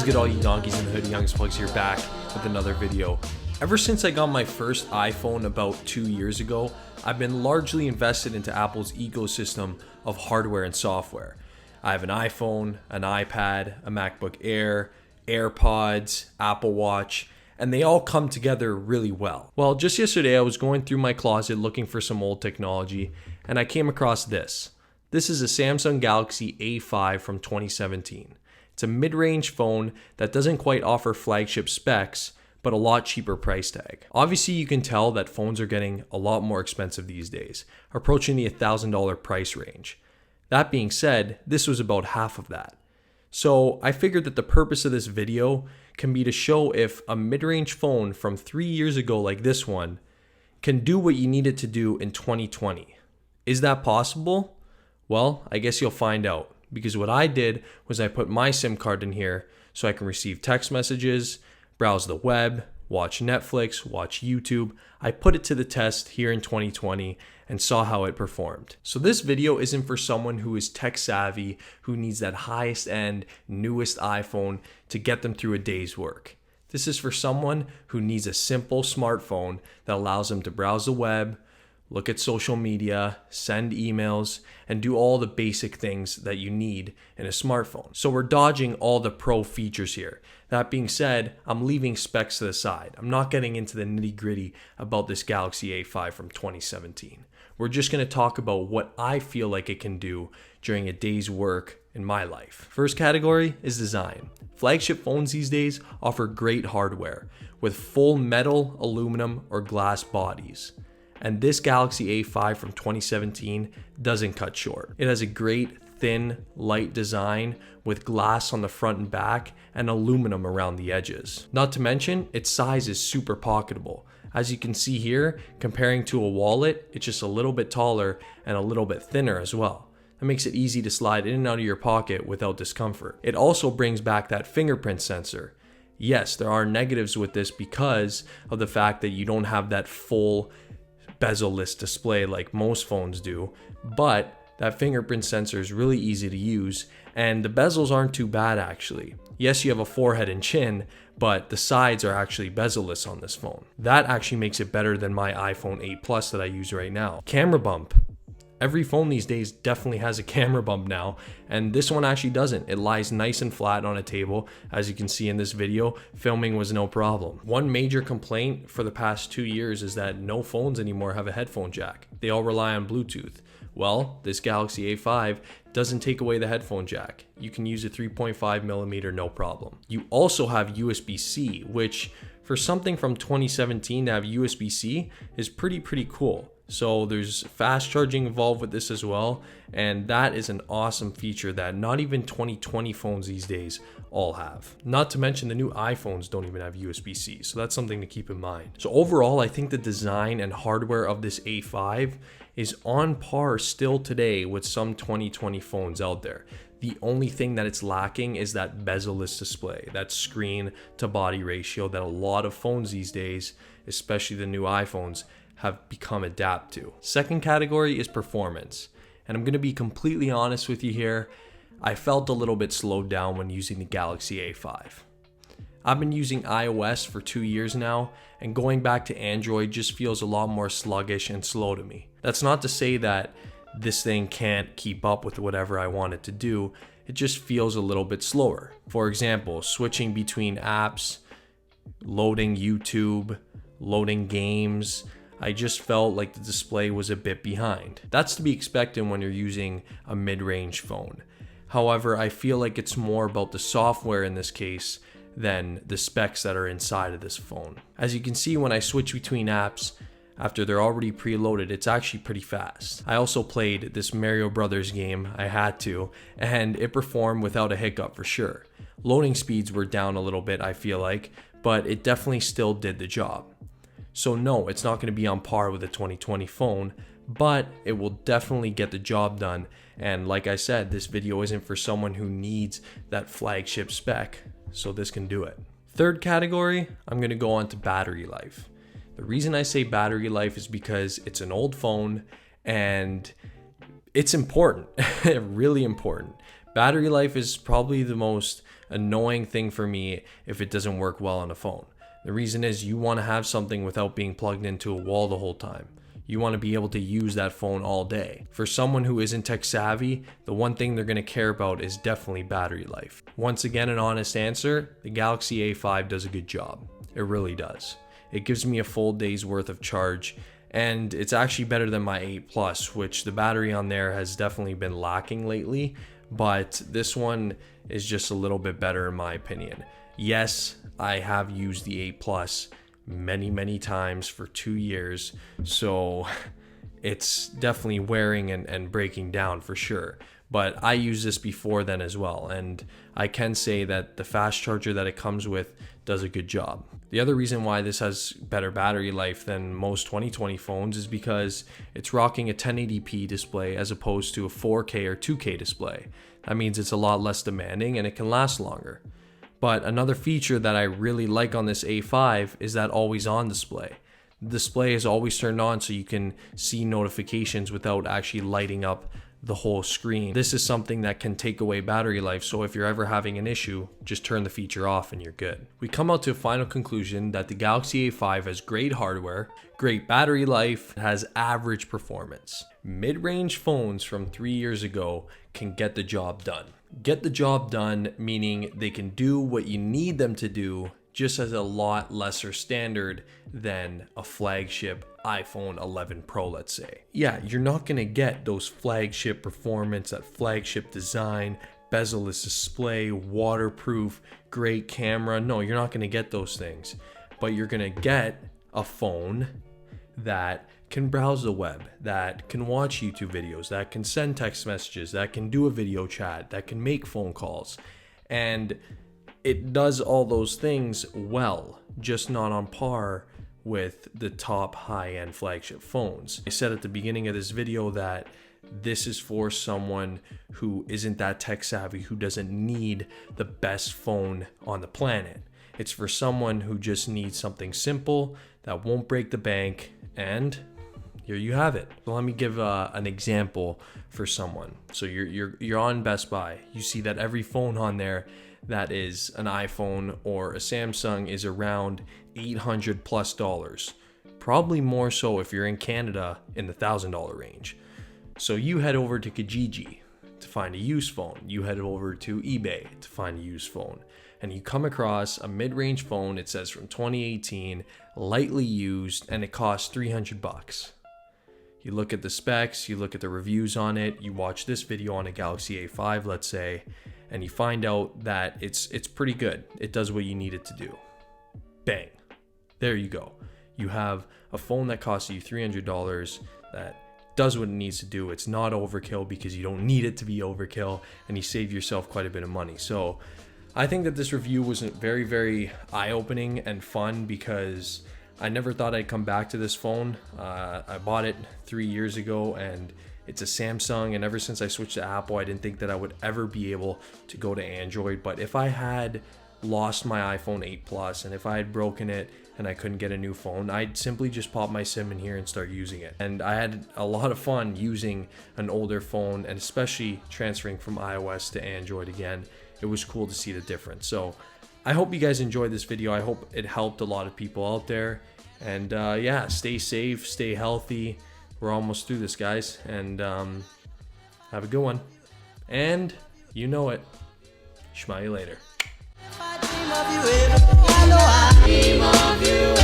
is good, all you donkeys in the hood? Youngest Plugs here, back with another video. Ever since I got my first iPhone about 2 years ago, I've been largely invested into Apple's ecosystem of hardware and software. I have an iPhone, an iPad, a MacBook Air, AirPods, Apple Watch, and they all come together really well. Well, just yesterday I was going through my closet looking for some old technology, and I came across this. This is a Samsung Galaxy A5 from 2017. It's a mid-range phone that doesn't quite offer flagship specs, but a lot cheaper price tag. Obviously, you can tell that phones are getting a lot more expensive these days, approaching the $1,000 price range. That being said, this was about half of that. So I figured that the purpose of this video can be to show if a mid-range phone from 3 years ago like this one can do what you need it to do in 2020. Is that possible? Well, I guess you'll find out, because what I did was I put my SIM card in here so I can receive text messages, browse the web, watch Netflix, watch YouTube. I put it to the test here in 2020 and saw how it performed. So this video isn't for someone who is tech savvy, who needs that highest end, newest iPhone to get them through a day's work. This is for someone who needs a simple smartphone that allows them to browse the web, look at social media, send emails, and do all the basic things that you need in a smartphone. So we're dodging all the pro features here. That being said, I'm leaving specs to the side. I'm not getting into the nitty-gritty about this Galaxy A5 from 2017. We're just going to talk about what I feel like it can do during a day's work in my life. First category is design. Flagship phones these days offer great hardware with full metal, aluminum, or glass bodies. And this Galaxy A5 from 2017 doesn't cut short. It has a great, thin, light design with glass on the front and back and aluminum around the edges. Not to mention, its size is super pocketable. As you can see here, comparing to a wallet, it's just a little bit taller and a little bit thinner as well. That makes it easy to slide in and out of your pocket without discomfort. It also brings back that fingerprint sensor. Yes, there are negatives with this because of the fact that you don't have that full bezel-less display like most phones do, but that fingerprint sensor is really easy to use, and the bezels aren't too bad actually. Yes, you have a forehead and chin, but the sides are actually bezel-less on this phone. That actually makes it better than my iPhone 8 Plus that I use right now. Camera bump. Every phone these days definitely has a camera bump now, and this one actually doesn't. It lies nice and flat on a table. As you can see in this video, filming was no problem. One major complaint for the past 2 years is that no phones anymore have a headphone jack. They all rely on Bluetooth. Well, this Galaxy A5 doesn't take away the headphone jack. You can use a 3.5mm no problem. You also have USB-C, which for something from 2017 to have USB-C is pretty cool. So there's fast charging involved with this as well, and that is an awesome feature that not even 2020 phones these days all have. Not to mention the new iPhones don't even have USB-C, so that's something to keep in mind. So overall, I think the design and hardware of this A5 is on par still today with some 2020 phones out there. The only thing that it's lacking is that bezel-less display, that screen to body ratio that a lot of phones these days, especially the new iPhones, have become adapt to. Second category is performance. And I'm going to be completely honest with you here. I felt a little bit slowed down when using the Galaxy A5. I've been using iOS for 2 years now, and going back to Android just feels a lot more sluggish and slow to me. That's not to say that this thing can't keep up with whatever I want it to do. It just feels a little bit slower. For example, switching between apps, loading YouTube, loading games, I just felt like the display was a bit behind. That's to be expected when you're using a mid-range phone. However, I feel like it's more about the software in this case than the specs that are inside of this phone. As you can see, when I switch between apps, after they're already preloaded, it's actually pretty fast. I also played this Mario Brothers game, I had to, and it performed without a hiccup for sure. Loading speeds were down a little bit, I feel like, but it definitely still did the job. So no, it's not going to be on par with a 2020 phone, but it will definitely get the job done. And like I said, this video isn't for someone who needs that flagship spec, so this can do it. Third category, I'm going to go on to battery life. The reason I say battery life is because it's an old phone and it's important, really important. Battery life is probably the most annoying thing for me if it doesn't work well on a phone. The reason is you want to have something without being plugged into a wall the whole time. You want to be able to use that phone all day. For someone who isn't tech savvy, the one thing they're going to care about is definitely battery life. Once again, an honest answer, the Galaxy A5 does a good job. It really does. It gives me a full day's worth of charge, and it's actually better than my 8 Plus, which the battery on there has definitely been lacking lately, but this one is just a little bit better in my opinion. Yes, I have used the 8 Plus many times for 2 years, so it's definitely wearing and breaking down for sure. But I used this before then as well, and I can say that the fast charger that it comes with does a good job. The other reason why this has better battery life than most 2020 phones is because it's rocking a 1080p display as opposed to a 4K or 2K display. That means it's a lot less demanding and it can last longer. But another feature that I really like on this A5 is that always on display. The display is always turned on so you can see notifications without actually lighting up the whole screen. This is something that can take away battery life, so if you're ever having an issue, just turn the feature off and you're good. We come out to a final conclusion that the Galaxy A5 has great hardware, great battery life, has average performance. Mid-range phones from 3 years ago can get the job done. Get the job done meaning they can do what you need them to do, just as a lot lesser standard than a flagship iPhone 11 Pro, let's say. Yeah, you're not gonna get those flagship performance, that flagship design, bezel-less display, waterproof, great camera. No, you're not gonna get those things. But you're gonna get a phone that can browse the web, that can watch YouTube videos, that can send text messages, that can do a video chat, that can make phone calls. And it does all those things well, just not on par with the top high-end flagship phones. I said at the beginning of this video that this is for someone who isn't that tech savvy, who doesn't need the best phone on the planet. It's for someone who just needs something simple that won't break the bank, and here you have it. So let me give an example for someone. So you're on Best Buy. You see that every phone on there that is an iPhone or a Samsung is around $800 plus, probably more so if you're in Canada in the $1,000 range. So you head over to Kijiji to find a used phone. You head over to eBay to find a used phone, and you come across a mid-range phone. It says from 2018, lightly used, and it costs $300. You look at the specs, you look at the reviews on it, you watch this video on a Galaxy A5, let's say, and you find out that it's pretty good. It does what you need it to do. Bang. There you go. You have a phone that costs you $300 that does what it needs to do. It's not overkill because you don't need it to be overkill, and you save yourself quite a bit of money. So I think that this review was very eye-opening and fun because I never thought I'd come back to this phone. I bought it 3 years ago and it's a Samsung, and ever since I switched to Apple, I didn't think that I would ever be able to go to Android. But if I had lost my iPhone 8 Plus and if I had broken it and I couldn't get a new phone, I'd simply just pop my SIM in here and start using it. And I had a lot of fun using an older phone, and especially transferring from iOS to Android again. It was cool to see the difference. So I hope you guys enjoyed this video. I hope it helped a lot of people out there. And yeah, stay safe, stay healthy. We're almost through this, guys. And have a good one. And you know it. Smile you later. I dream of you.